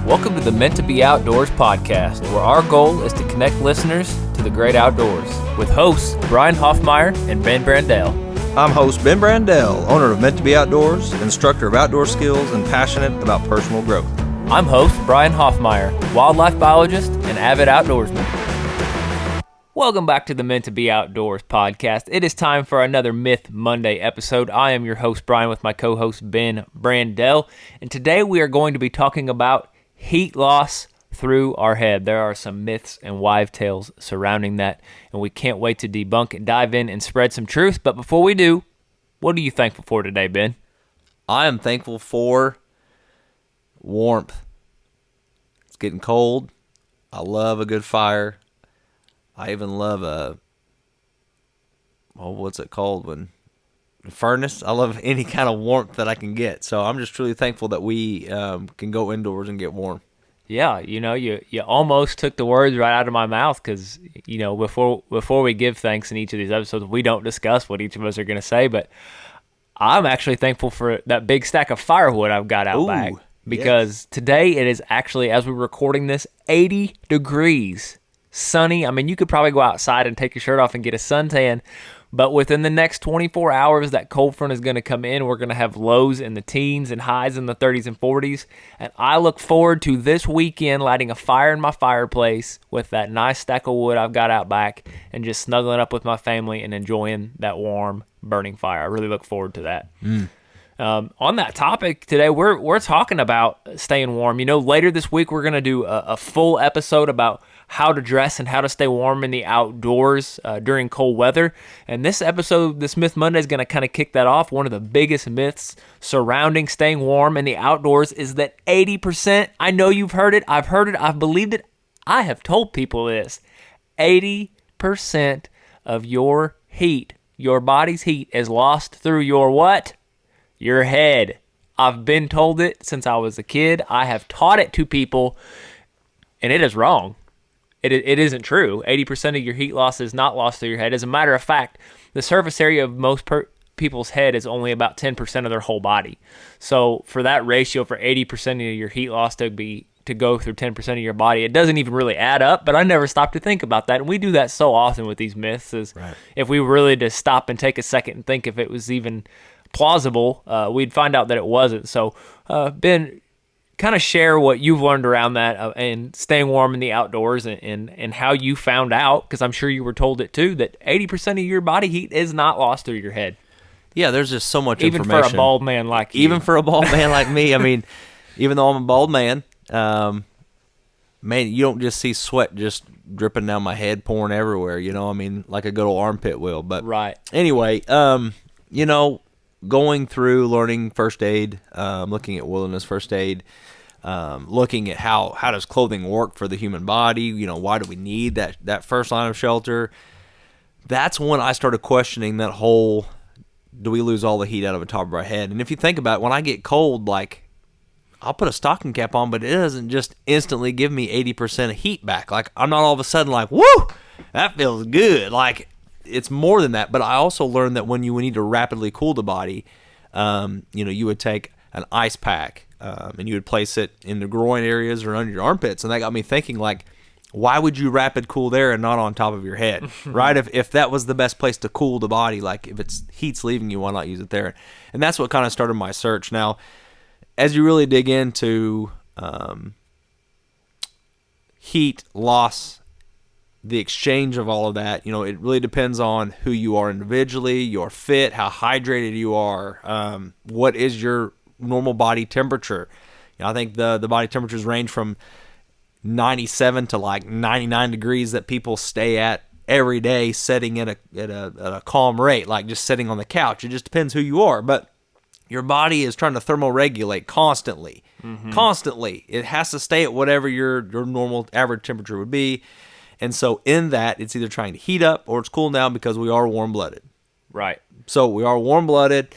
Welcome to the Meant to Be Outdoors podcast, where our goal is to connect listeners to the great outdoors with hosts Brian Hoffmeyer and Ben Brandell. I'm host Ben Brandell, owner of Meant to Be Outdoors, instructor of outdoor skills, and passionate about personal growth. I'm host Brian Hoffmeyer, wildlife biologist and avid outdoorsman. Welcome back to the Meant to Be Outdoors podcast. It is time for another Myth Monday episode. I am your host Brian with my co-host Ben Brandell, and today we are going to be talking about heat loss through our head. There are some myths and wives' tales surrounding that, and we can't wait to debunk and dive in and spread some truth. But before we do, what are you thankful for today, Ben? I am thankful for warmth. It's getting cold. I love a good fire. I even love what's it called when furnace? I love any kind of warmth that I can get. So I'm just truly thankful that we can go indoors and get warm. Yeah, you almost took the words right out of my mouth because, before we give thanks in each of these episodes, we don't discuss what each of us are going to say, but I'm actually thankful for that big stack of firewood I've got out back because today it is actually, as we're recording this, 80 degrees. Sunny. I mean, you could probably go outside and take your shirt off and get a suntan, but within the next 24 hours, that cold front is going to come in. We're going to have lows in the teens and highs in the 30s and 40s, and I look forward to this weekend lighting a fire in my fireplace with that nice stack of wood I've got out back and just snuggling up with my family and enjoying that warm, burning fire. I really look forward to that. On that topic today, we're talking about staying warm. Later this week, we're going to do a full episode about how to dress and how to stay warm in the outdoors during cold weather. And this episode, this Myth Monday, is going to kind of kick that off. One of the biggest myths surrounding staying warm in the outdoors is that 80%, I know you've heard it, I've heard it, I've believed it, I have told people this, 80% of your heat, your body's heat, is lost through your what? Your head. I've been told it since I was a kid. I have taught it to people, and it is wrong. It isn't true. 80% of your heat loss is not lost through your head. As a matter of fact, the surface area of most people's head is only about 10% of their whole body. So for that ratio, for 80% of your heat loss to go through 10% of your body, it doesn't even really add up, but I never stopped to think about that. And we do that so often with these myths, if we really just stop and take a second and think if it was even plausible, we'd find out that it wasn't. So, Ben, kind of share what you've learned around that and staying warm in the outdoors and how you found out, because I'm sure you were told it too, that 80% of your body heat is not lost through your head. Yeah, there's just so much even information. Even for a bald man like you. Even for a bald man like me. I mean, even though I'm a bald man, man, you don't just see sweat just dripping down my head, pouring everywhere, like a good old armpit will. But right. Anyway, going through learning first aid, looking at wilderness first aid, looking at how does clothing work for the human body, why do we need that first line of shelter? That's when I started questioning that whole, do we lose all the heat out of the top of our head? And if you think about it, when I get cold, like, I'll put a stocking cap on, but it doesn't just instantly give me 80% of heat back. Like, I'm not all of a sudden like, woo, that feels good. Like, it's more than that. But I also learned that when you need to rapidly cool the body, you would take an ice pack and you would place it in the groin areas or under your armpits. And that got me thinking, like, why would you rapid cool there and not on top of your head, right? If that was the best place to cool the body, like if it's heat's leaving you, why not use it there? And that's what kind of started my search. Now, as you really dig into heat loss, the exchange of all of that, it really depends on who you are individually, your fit, how hydrated you are, what is your normal body temperature. I think the body temperatures range from 97 to like 99 degrees that people stay at every day, sitting at a calm rate, like just sitting on the couch. It just depends who you are, but your body is trying to thermoregulate constantly. Constantly. It has to stay at whatever your normal average temperature would be. And so in that, it's either trying to heat up or it's cooling down because we are warm-blooded. Right. So we are warm-blooded.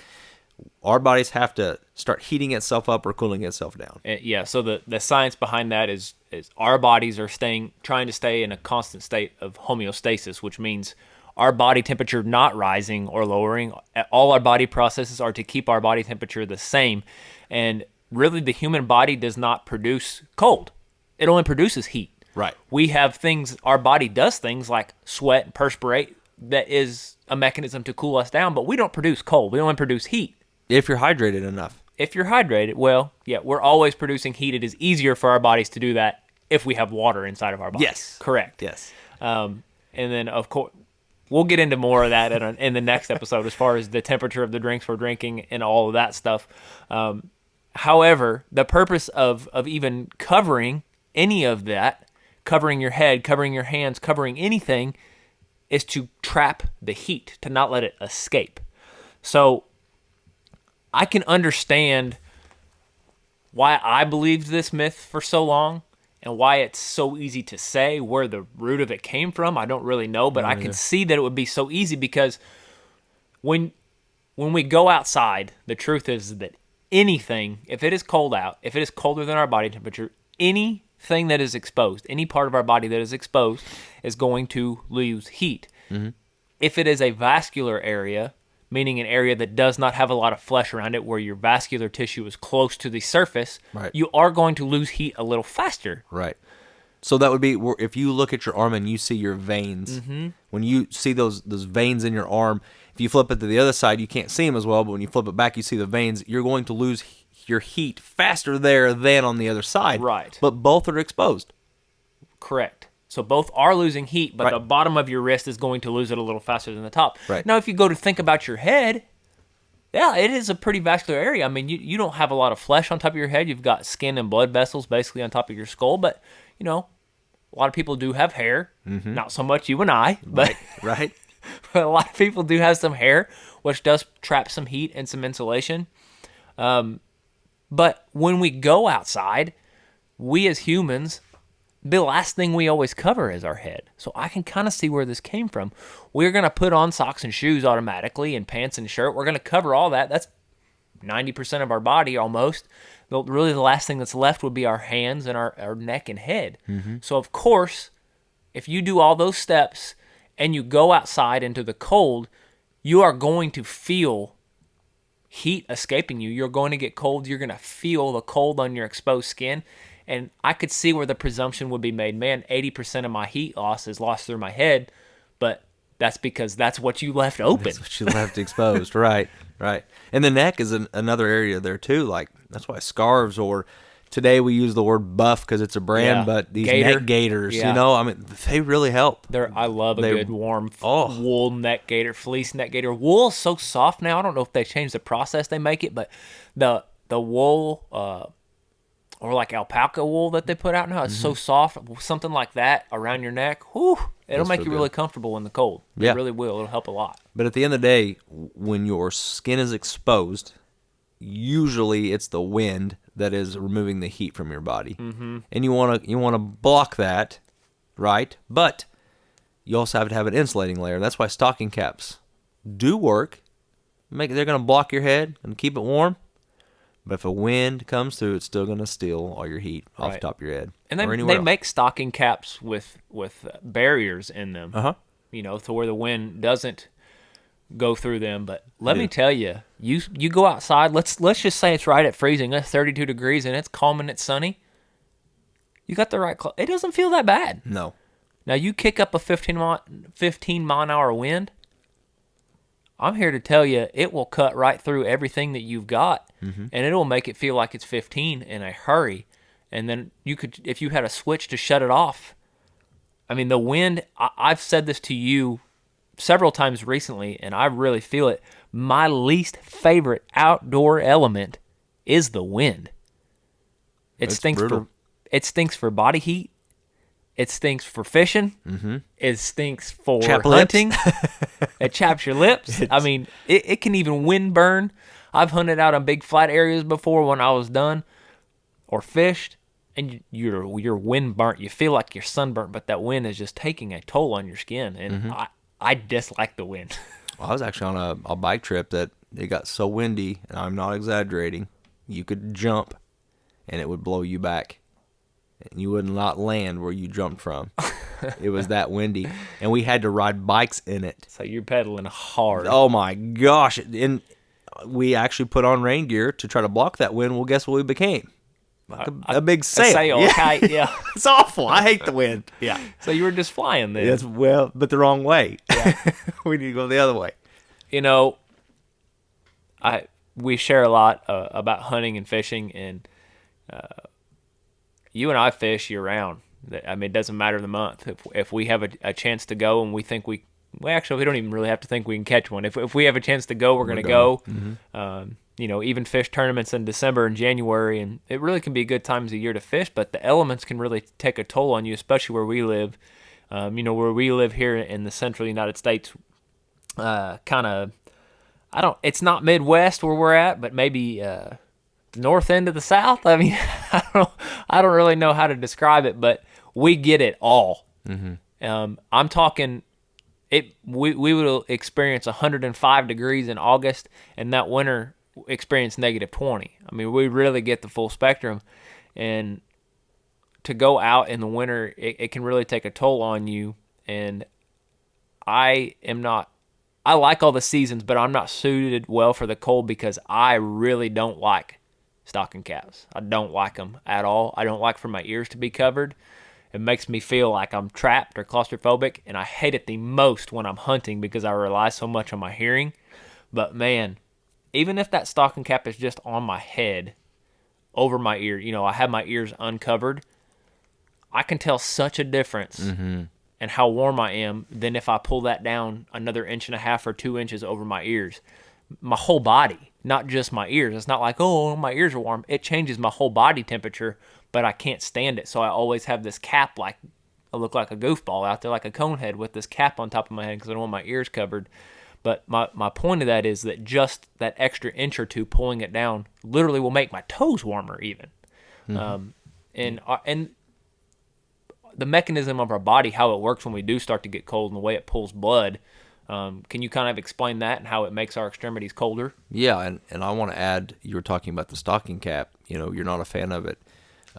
Our bodies have to start heating itself up or cooling itself down. Yeah, so the science behind that is our bodies are trying to stay in a constant state of homeostasis, which means our body temperature not rising or lowering. All our body processes are to keep our body temperature the same. And really the human body does not produce cold. It only produces heat. Right. We have things, our body does things like sweat and perspirate that is a mechanism to cool us down, but we don't produce cold. We only produce heat. If you're hydrated enough. If you're hydrated, well, yeah, we're always producing heat. It is easier for our bodies to do that if we have water inside of our bodies. Yes. Correct. Yes. And then, of course, we'll get into more of that in the next episode as far as the temperature of the drinks we're drinking and all of that stuff. However, the purpose of even covering any of that, covering your head, covering your hands, covering anything, is to trap the heat, to not let it escape. So I can understand why I believed this myth for so long and why it's so easy to say. Where the root of it came from, I don't really know, but I can see that it would be so easy because when we go outside, the truth is that anything, if it is cold out, if it is colder than our body temperature, anything that is exposed, any part of our body that is exposed is going to lose heat. Mm-hmm. If it is a vascular area, meaning an area that does not have a lot of flesh around it, where your vascular tissue is close to the surface, right, you are going to lose heat a little faster. Right. So that would be, if you look at your arm and you see your veins, when you see those veins in your arm, if you flip it to the other side, you can't see them as well, but when you flip it back, you see the veins, you're going to lose your heat faster there than on the other side. Right. But both are exposed. Correct. So both are losing heat, but right, the bottom of your wrist is going to lose it a little faster than the top. Right. Now, if you go to think about your head, yeah, it is a pretty vascular area. I mean, you don't have a lot of flesh on top of your head. You've got skin and blood vessels basically on top of your skull, but, you know, a lot of people do have hair. Mm-hmm. Not so much you and I, but, right. But a lot of people do have some hair, which does trap some heat and some insulation. But when we go outside, we as humans, the last thing we always cover is our head. So I can kind of see where this came from. We're going to put on socks and shoes automatically and pants and shirt. We're going to cover all that. That's 90% of our body almost. Really the last thing that's left would be our hands and our neck and head. Mm-hmm. So of course, if you do all those steps and you go outside into the cold, you are going to feel heat escaping you. You're going to get cold. You're going to feel the cold on your exposed skin. And I could see where the presumption would be made, man, 80% of my heat loss is lost through my head, but that's because that's what you left open. That's what you left exposed, right, right. And the neck is another area there too, like that's why scarves, or today we use the word buff because it's a brand, but these neck gaiters, you know, I mean, they really help. I love a good warm wool neck gaiter, fleece neck gaiter. Wool is so soft now, I don't know if they changed the process they make it, but the wool, or like alpaca wool that they put out now, it's so soft, something like that around your neck, it'll make you really comfortable in the cold. Yeah. It really will. It'll help a lot. But at the end of the day, when your skin is exposed, usually it's the wind that is removing the heat from your body. Mm-hmm. And you want to block that, right? But you also have to have an insulating layer. That's why stocking caps do work. They're going to block your head and keep it warm. But if a wind comes through, it's still going to steal all your heat off the top of your head. And they make stocking caps with barriers in them, to where the wind doesn't go through them. But let me tell you, you go outside, let's just say it's right at freezing, it's 32 degrees, and it's calm and it's sunny. You got the right clothes. It doesn't feel that bad. No. Now, you kick up a 15 mile an hour wind, I'm here to tell you, it will cut right through everything that you've got, and it will make it feel like it's 15 in a hurry. And then you could, if you had a switch to shut it off, I mean, the wind, I've said this to you several times recently, and I really feel it. My least favorite outdoor element is the wind. It stinks for body heat. It stinks for fishing. Mm-hmm. It stinks for hunting. It chaps your lips. I mean, it can even wind burn. I've hunted out on big flat areas before when I was done, or fished, and you're wind burnt. You feel like you're sunburnt, but that wind is just taking a toll on your skin, and I dislike the wind. Well, I was actually on a bike trip that it got so windy, and I'm not exaggerating, you could jump, and it would blow you back. And you would not land where you jumped from. It was that windy. And we had to ride bikes in it. So you're pedaling hard. Oh, my gosh. And we actually put on rain gear to try to block that wind. Well, guess what we became? Like a big sail. A sail, Yeah. kite, yeah. It's awful. I hate the wind. Yeah. So you were just flying then. Yes, well, but the wrong way. Yeah. We need to go the other way. You know, we share a lot about hunting and fishing, and you and I fish year round. I mean, it doesn't matter the month. If we have a chance to go and we think we actually, we don't even really have to think we can catch one. If we have a chance to go, we're going to go. Mm-hmm. You know, even fish tournaments in December and January, and it really can be good times of year to fish, but the elements can really take a toll on you, especially where we live. You know, where we live here in the central United States, kind of, it's not Midwest where we're at, but maybe the north end of the South. I mean, I don't really know how to describe it, but we get it all. Mm-hmm. I'm talking, we will experience 105 degrees in August, and that winter experience negative 20. I mean, we really get the full spectrum, and to go out in the winter, it can really take a toll on you. And I like all the seasons, but I'm not suited well for the cold because I really don't like stocking caps. I don't like them at all. I don't like for my ears to be covered. It makes me feel like I'm trapped or claustrophobic, and I hate it the most when I'm hunting because I rely so much on my hearing. But man, even if that stocking cap is just on my head, over my ear, you know, I have my ears uncovered, I can tell such a difference and how warm I am than if I pull that down another 1.5 or 2 inches over my ears. My whole body, not just my ears. It's not like, oh, my ears are warm. It changes my whole body temperature, but I can't stand it. So I always have this cap, like I look like a goofball out there, like a cone head with this cap on top of my head because I don't want my ears covered. But my point of that is that just that extra inch or two pulling it down literally will make my toes warmer even. Mm-hmm. And the mechanism of our body, how it works when we do start to get cold and the way it pulls blood, can you kind of explain that and how it makes our extremities colder? Yeah, and I want to add, you were talking about the stocking cap. You know, you're not a fan of it.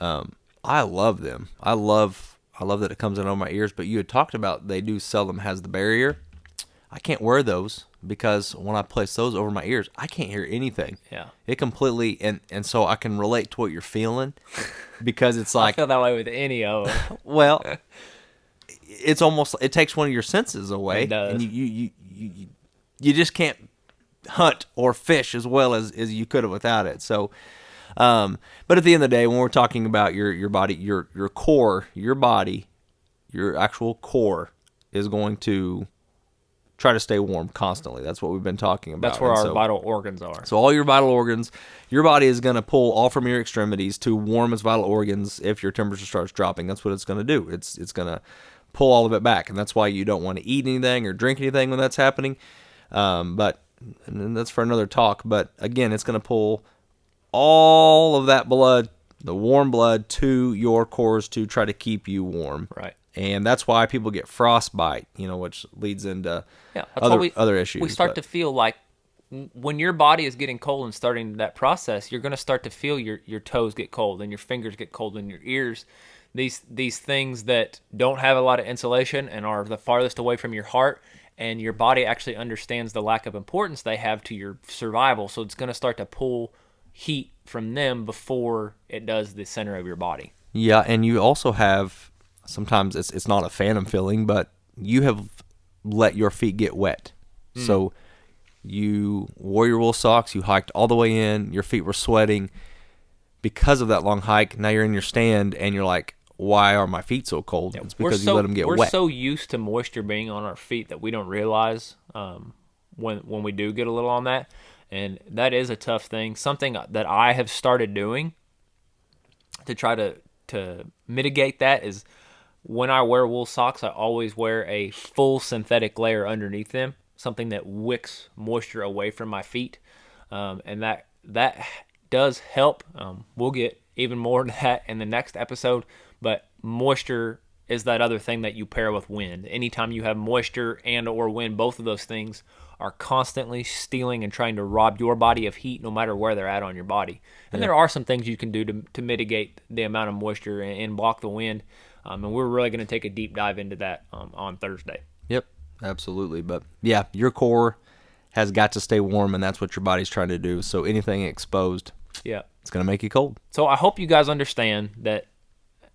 I love them. I love that it comes in on my ears, but you had talked about they do sell them has the barrier. I can't wear those because when I place those over my ears, I can't hear anything. Yeah. It completely, and so I can relate to what you're feeling because it's like. I feel that way with any of them. Well, it's almost, it takes one of your senses away. It does. And you just can't hunt or fish as well as you could have without it. So, but at the end of the day, when we're talking about your body, your core, your body, your actual core is going to try to stay warm constantly. That's what we've been talking about. That's where our vital organs are. So all your vital organs, your body is going to pull all from your extremities to warm its vital organs if your temperature starts dropping. That's what it's going to do. It's going to pull all of it back, and that's why you don't want to eat anything or drink anything when that's happening. But and that's for another talk. But again, it's going to pull all of that blood, the warm blood, to your cores to try to keep you warm. Right. And that's why people get frostbite, which leads into other issues. We start to feel like when your body is getting cold and starting that process, you're going to start to feel your toes get cold and your fingers get cold and your ears. These things that don't have a lot of insulation and are the farthest away from your heart, and your body actually understands the lack of importance they have to your survival. So it's going to start to pull heat from them before it does the center of your body. Yeah, and you also have, sometimes it's not a phantom feeling, but you have let your feet get wet. So you wore your wool socks, you hiked all the way in, your feet were sweating because of that long hike. Now you're in your stand and you're like, why are my feet so cold? It's because you let them get wet. We're so used to moisture being on our feet that we don't realize when we do get a little on that. And that is a tough thing. Something that I have started doing to try to mitigate that is when I wear wool socks, I always wear a full synthetic layer underneath them, something that wicks moisture away from my feet. And that does help. We'll get even more to that in the next episode. But moisture is that other thing that you pair with wind. Anytime you have moisture and or wind, both of those things are constantly stealing and trying to rob your body of heat no matter where they're at on your body. And there are some things you can do to mitigate the amount of moisture and block the wind. And we're really going to take a deep dive into that on Thursday. Yep, absolutely. But yeah, your core has got to stay warm, and that's what your body's trying to do. So anything exposed, Yeah. it's going to make you cold. So I hope you guys understand that,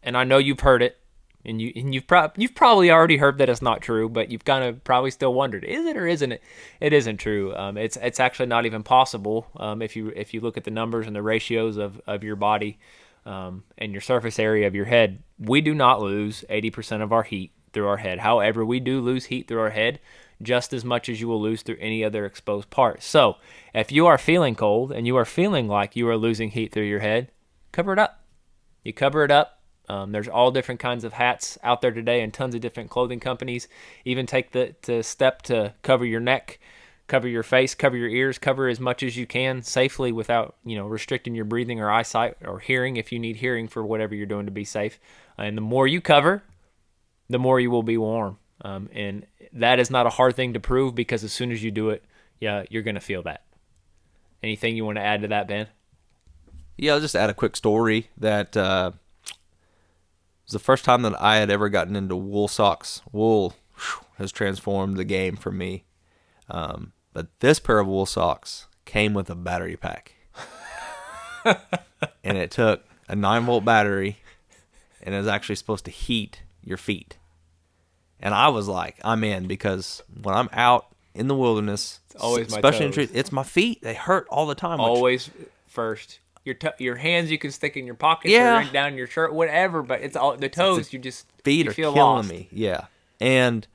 and I know you've heard it, and you've probably already heard that it's not true, but you've kind of probably still wondered, is it or isn't it? It isn't true. It's actually not even possible if you look at the numbers and the ratios of your body and your surface area of your head. We do not lose 80% of our heat through our head. However, we do lose heat through our head just as much as you will lose through any other exposed part. So if you are feeling cold and you are feeling like you are losing heat through your head, cover it up. You cover it up. There's all different kinds of hats out there today and tons of different clothing companies. Even take the step to cover your neck, cover your face, cover your ears, cover as much as you can safely without restricting your breathing or eyesight or hearing if you need hearing for whatever you're doing to be safe. And the more you cover, the more you will be warm. And that is not a hard thing to prove because as soon as you do it, you're going to feel that. Anything you want to add to that, Ben? Yeah, I'll just add a quick story that it was the first time that I had ever gotten into wool socks. Wool has transformed the game for me. But this pair of wool socks came with a battery pack. And it took a 9-volt battery, and it was actually supposed to heat your feet. And I was like, I'm in, because when I'm out in the wilderness, it's always especially my toes. It's my feet. They hurt all the time. Always first. Your hands you can stick in your pockets or down your shirt, whatever. But it's all the toes. Feet you are feel killing lost. me. Yeah, and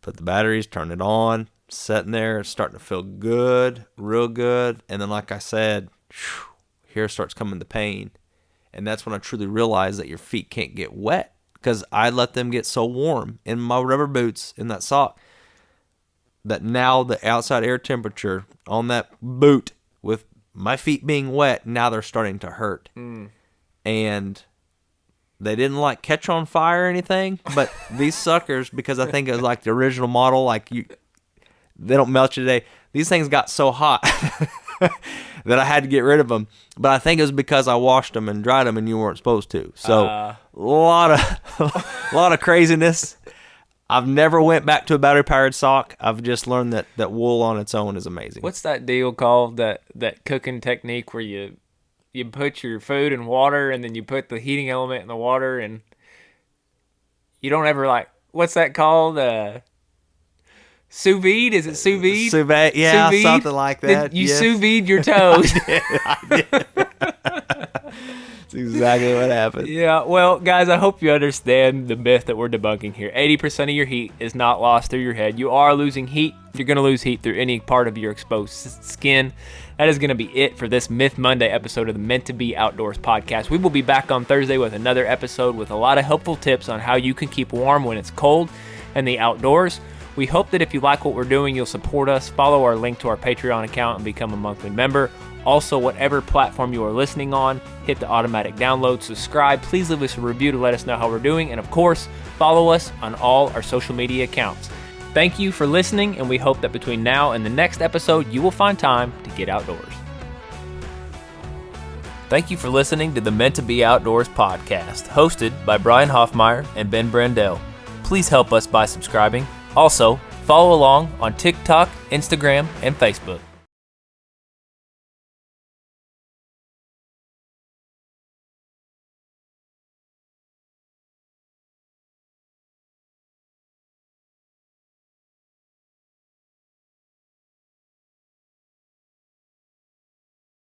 put the batteries, turn it on, sitting there, it's starting to feel good, real good. And then, like I said, here starts coming the pain, and that's when I truly realized that your feet can't get wet because I let them get so warm in my rubber boots in that sock that now the outside air temperature on that boot with my feet being wet, now they're starting to hurt. And they didn't catch on fire or anything, but these suckers, because I think it was the original model, they don't melt you today. These things got so hot that I had to get rid of them. But I think it was because I washed them and dried them and you weren't supposed to. So a lot of craziness. I've never went back to a battery powered sock. I've just learned that wool on its own is amazing. What's that deal called? That cooking technique where you put your food in water and then you put the heating element in the water and you don't ever what's that called? Sous vide? Is it sous vide? Sous vide, yeah, sous vide? Something like that. You sous vide your toes. I did. That's exactly what happened. Yeah, well, guys, I hope you understand the myth that we're debunking here. 80% of your heat is not lost through your head. You are losing heat. You're going to lose heat through any part of your exposed skin. That is going to be it for this Myth Monday episode of the Meant to Be Outdoors podcast. We will be back on Thursday with another episode with a lot of helpful tips on how you can keep warm when it's cold in the outdoors. We hope that if you like what we're doing, you'll support us, follow our link to our Patreon account, and become a monthly member. Also, whatever platform you are listening on, hit the automatic download, subscribe. Please leave us a review to let us know how we're doing. And of course, follow us on all our social media accounts. Thank you for listening, and we hope that between now and the next episode, you will find time to get outdoors. Thank you for listening to the Meant to Be Outdoors podcast, hosted by Brian Hoffmeyer and Ben Brandell. Please help us by subscribing. Also, follow along on TikTok, Instagram, and Facebook.